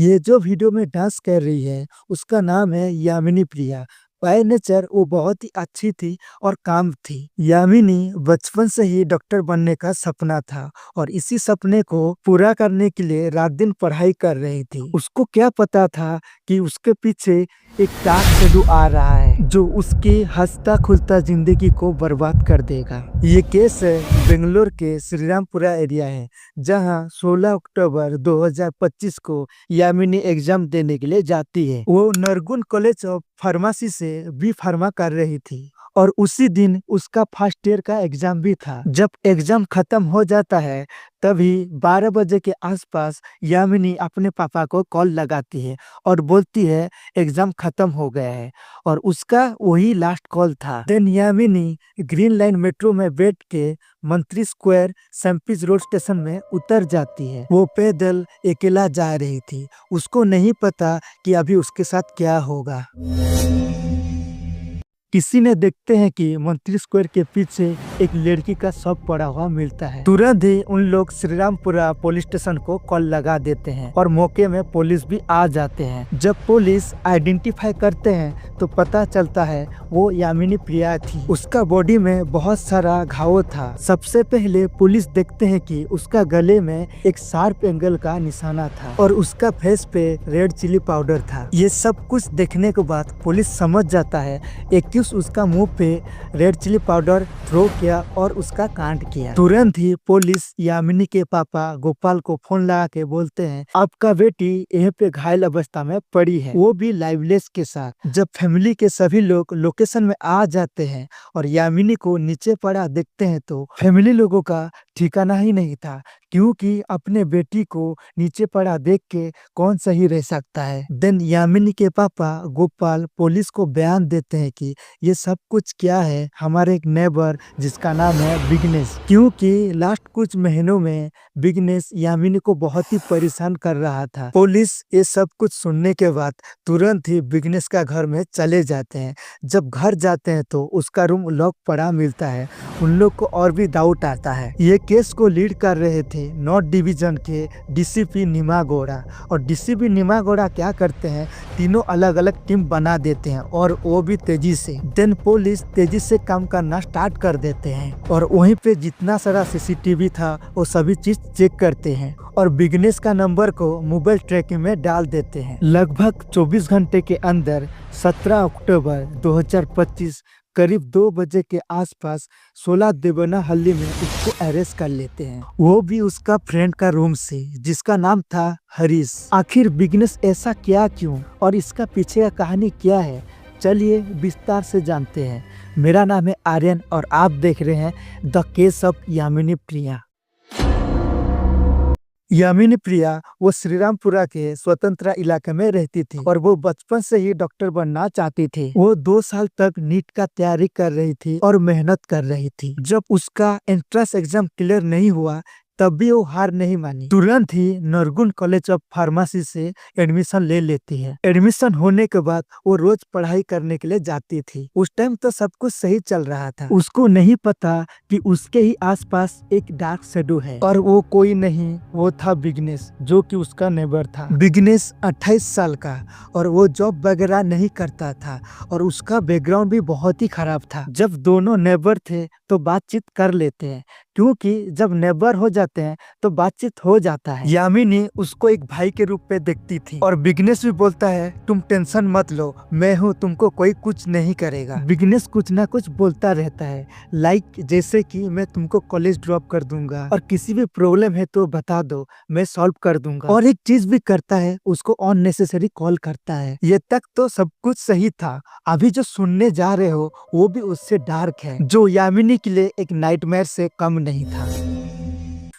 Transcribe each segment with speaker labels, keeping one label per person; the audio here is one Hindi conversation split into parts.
Speaker 1: ये जो वीडियो में डांस कर रही है उसका नाम है यामिनी प्रिया। बाय नेचर वो बहुत ही अच्छी थी और काम थी। यामिनी बचपन से ही डॉक्टर बनने का सपना था और इसी सपने को पूरा करने के लिए रात दिन पढ़ाई कर रही थी। उसको क्या पता था कि उसके पीछे एक डार्क शेडो आ रहा है जो उसकी हंसता खुलता जिंदगी को बर्बाद कर देगा। ये केस है बेंगलोर के श्रीरामपुरा एरिया है, जहां 16 अक्टूबर 2025 को यामिनी एग्जाम देने के लिए जाती है। वो नरगुन कॉलेज ऑफ फार्मेसी से बी फार्मा कर रही थी और उसी दिन उसका फर्स्ट ईयर का एग्जाम भी था। जब एग्जाम खत्म हो जाता है तभी 12 बजे के आसपास यामिनी अपने पापा को कॉल लगाती है और बोलती है एग्जाम खत्म हो गया है, और उसका वही लास्ट कॉल था। Then Yamini green line metro में बैठ के मंत्री स्क्वायर सैम्पिज रोड स्टेशन में उतर जाती है। वो पैदल अकेला जा रही थी, उसको नहीं पता कि अभी उसके साथ क्या होगा। किसी ने देखते हैं कि मंत्री स्क्वायर के पीछे एक लड़की का शव पड़ा हुआ मिलता है। तुरंत ही उन लोग श्रीरामपुरा पुलिस स्टेशन को कॉल लगा देते हैं और मौके में पुलिस भी आ जाते हैं। जब पुलिस आइडेंटिफाई करते हैं तो पता चलता है वो यामिनी प्रिया थी। उसका बॉडी में बहुत सारा घाव था। सबसे पहले पुलिस देखते हैं कि उसका गले में एक शार्प एंगल का निशाना था और उसका फेस पे रेड चिली पाउडर था। ये सब कुछ देखने के बाद पुलिस समझ जाता है उसका मुंह पे रेड चिली पाउडर थ्रो किया और उसका कांड किया। तुरंत ही पुलिस यामिनी के पापा गोपाल को फोन लगा के बोलते हैं आपका बेटी यहीं पे घायल अवस्था में पड़ी है, वो भी लाइवलेस के साथ। जब फैमिली के सभी लोग लोकेशन में आ जाते हैं और यामिनी को नीचे पड़ा देखते हैं तो फैमिली लोगों का ठिकाना ही नहीं था, क्योंकि अपने बेटी को नीचे पड़ा देख के कौन सही रह सकता है। देन यामिनी के पापा गोपाल पुलिस को बयान देते हैं कि ये सब कुछ क्या है, हमारे एक नेबर जिसका नाम है विघ्नेश, क्योंकि लास्ट कुछ महीनों में विघ्नेश यामिनी को बहुत ही परेशान कर रहा था। पुलिस ये सब कुछ सुनने के बाद तुरंत ही विघ्नेश का घर में चले जाते हैं। जब घर जाते हैं तो उसका रूम लॉक पड़ा मिलता है। उन लोग को और भी डाउट आता है। ये केस को लीड कर रहे थे नॉर्थ डिवीजन के डीसीपी निमा गौड़ा, और डीसीपी निमा गौड़ा क्या करते हैं, तीनों अलग अलग टीम बना देते हैं और वो भी तेजी से। देन पुलिस तेजी से काम करना स्टार्ट कर देते हैं और वहीं पे जितना सारा सीसीटीवी था वो सभी चीज चेक करते हैं और विघ्नेश का नंबर को मोबाइल ट्रैकिंग में डाल देते हैं। लगभग 24 घंटे के अंदर 17 अक्टूबर 2025 करीब 2 बजे के आसपास 16 देवना हल्ली में उसको अरेस्ट कर लेते हैं, वो भी उसका फ्रेंड का रूम से, जिसका नाम था हरीश। आखिर विघ्नेश ऐसा क्या क्यों और इसका पीछे का कहानी क्या है, चलिए विस्तार से जानते हैं। मेरा नाम है आर्यन और आप देख रहे हैं द केस ऑफ यामिनी प्रिया। यामिनी प्रिया वो श्रीरामपुरा के स्वतंत्र इलाके में रहती थी और वो बचपन से ही डॉक्टर बनना चाहती थी। वो 2 साल तक नीट का तैयारी कर रही थी और मेहनत कर रही थी। जब उसका एंट्रेंस एग्जाम क्लियर नहीं हुआ तब भी वो हार नहीं मानी। तुरंत ही नरगुन कॉलेज ऑफ फार्मेसी से एडमिशन ले लेती है। एडमिशन होने के बाद वो रोज पढ़ाई करने के लिए जाती थी। उस टाइम तो सब कुछ सही चल रहा था। उसको नहीं पता कि उसके ही आसपास एक डार्क शेडो है और वो कोई नहीं, वो था विघ्नेश, जो कि उसका नेबर था। विघ्नेश 28 साल का और वो जॉब वगैरह नहीं करता था और उसका बैकग्राउंड भी बहुत ही खराब था। जब दोनों नेबर थे तो बातचीत कर लेते हैं, क्योंकि जब नेबर हो जाते हैं तो बातचीत हो जाता है। यामिनी उसको एक भाई के रूप में देखती थी और विघ्नेश भी बोलता है तुम टेंशन मत लो, मैं हूँ, तुमको कोई कुछ नहीं करेगा। विघ्नेश कुछ ना कुछ बोलता रहता है, लाइक जैसे कि मैं तुमको कॉलेज ड्रॉप कर दूंगा और किसी भी प्रॉब्लम है तो बता दो, मैं सॉल्व कर दूंगा। और एक चीज भी करता है, उसको अननेसेसरी कॉल करता है। ये तक तो सब कुछ सही था। अभी जो सुनने जा रहे हो वो भी उससे डार्क है, जो यामिनी के लिए एक नाइटमेयर से कम नहीं था।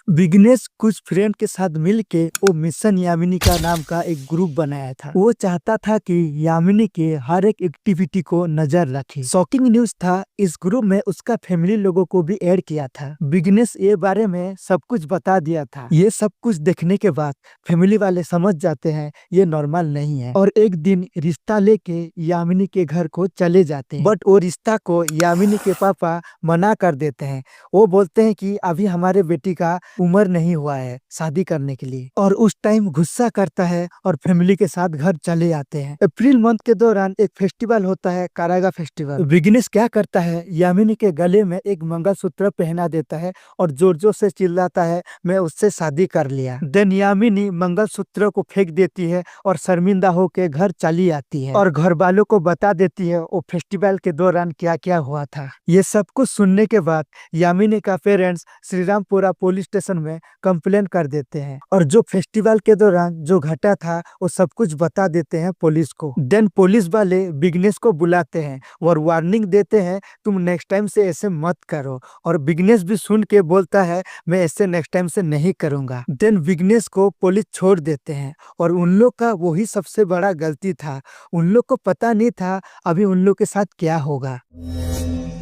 Speaker 1: विघ्नेश कुछ फ्रेंड के साथ मिलके वो मिशन यामिनी का नाम का एक ग्रुप बनाया था। वो चाहता था कि यामिनी के हर एक एक्टिविटी को नजर रखे। शॉकिंग न्यूज था, इस ग्रुप में उसका फैमिली लोगों को भी ऐड किया था। विघ्नेश ये बारे में सब कुछ बता दिया था। ये सब कुछ देखने के बाद फैमिली वाले समझ जाते हैं ये नॉर्मल नहीं है और एक दिन रिश्ता लेके यामिनी के घर को चले जाते हैं। बट वो रिश्ता को यामिनी के पापा मना कर देते हैं। वो बोलते हैं कि अभी हमारे बेटी का उम्र नहीं हुआ है शादी करने के लिए, और उस टाइम गुस्सा करता है और फैमिली के साथ घर चले आते हैं। अप्रैल मंथ के दौरान एक फेस्टिवल होता है, कारागा फेस्टिवल। विघ्नेश क्या करता है, यामिनी के गले में एक मंगलसूत्र पहना देता है और जोर जोर से चिल्लाता है, मैं उससे शादी कर लिया। देन यामिनी मंगलसूत्र को फेंक देती है और शर्मिंदा होकर घर चली आती है और घर वालों को बता देती है वो फेस्टिवल के दौरान क्या क्या हुआ था। ये सब कुछ सुनने के बाद यामिनी का पेरेंट्स श्रीरामपुरा पुलिस स्टेशन में कंप्लेन कर देते हैं और जो फेस्टिवल के दौरान जो घटा था वो सब कुछ बता देते हैं पुलिस को। देन पुलिस वाले विघ्नेश को बुलाते हैं और वार्निंग देते हैं, तुम नेक्स्ट टाइम से ऐसे मत करो। और विघ्नेश भी सुन के बोलता है, मैं ऐसे नेक्स्ट टाइम से नहीं करूंगा। देन विघ्नेश को पुलिस छोड़ देते हैं और उन लोग का वही सबसे बड़ा गलती था। उन लोग को पता नहीं था अभी उन लोग के साथ क्या होगा।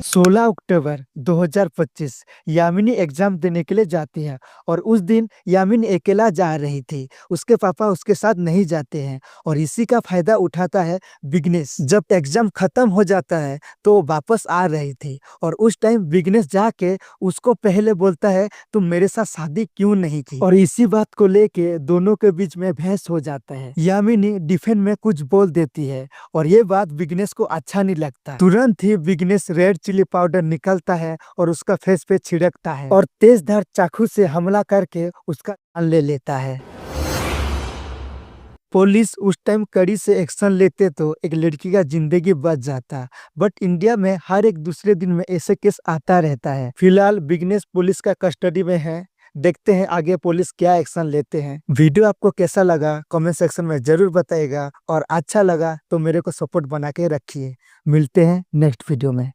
Speaker 1: 16 अक्टूबर 2025 यामिनी एग्जाम देने के लिए जाती है और उस दिन यामिनी अकेला जा रही थी, उसके पापा उसके साथ नहीं जाते हैं और इसी का फायदा उठाता है विघ्नेश। जब एग्जाम खत्म हो जाता है तो वो वापस आ रही थी और उस टाइम विघ्नेश जाके उसको पहले बोलता है, तुम मेरे साथ शादी क्यों नहीं की, और इसी बात को लेके दोनों के बीच में बहस हो जाता है। यामिनी डिफेंस में कुछ बोल देती है और ये बात विघ्नेश को अच्छा नहीं लगता। तुरंत ही विघ्नेश रेड चिली पाउडर निकलता है और उसका फेस पे छिड़कता है और तेजधार चाकू से हमला करके उसका जान ले लेता है। पुलिस उस टाइम कड़ी से एक्शन लेते तो एक लड़की का जिंदगी बच जाता, बट इंडिया में हर एक दूसरे दिन में ऐसे केस आता रहता है। फिलहाल विघ्नेश पुलिस का कस्टडी में है, देखते हैं आगे पुलिस क्या एक्शन लेते हैं। वीडियो आपको कैसा लगा कमेंट सेक्शन में जरूर बताइएगा और अच्छा लगा तो मेरे को सपोर्ट बना के रखिए। मिलते हैं नेक्स्ट वीडियो में।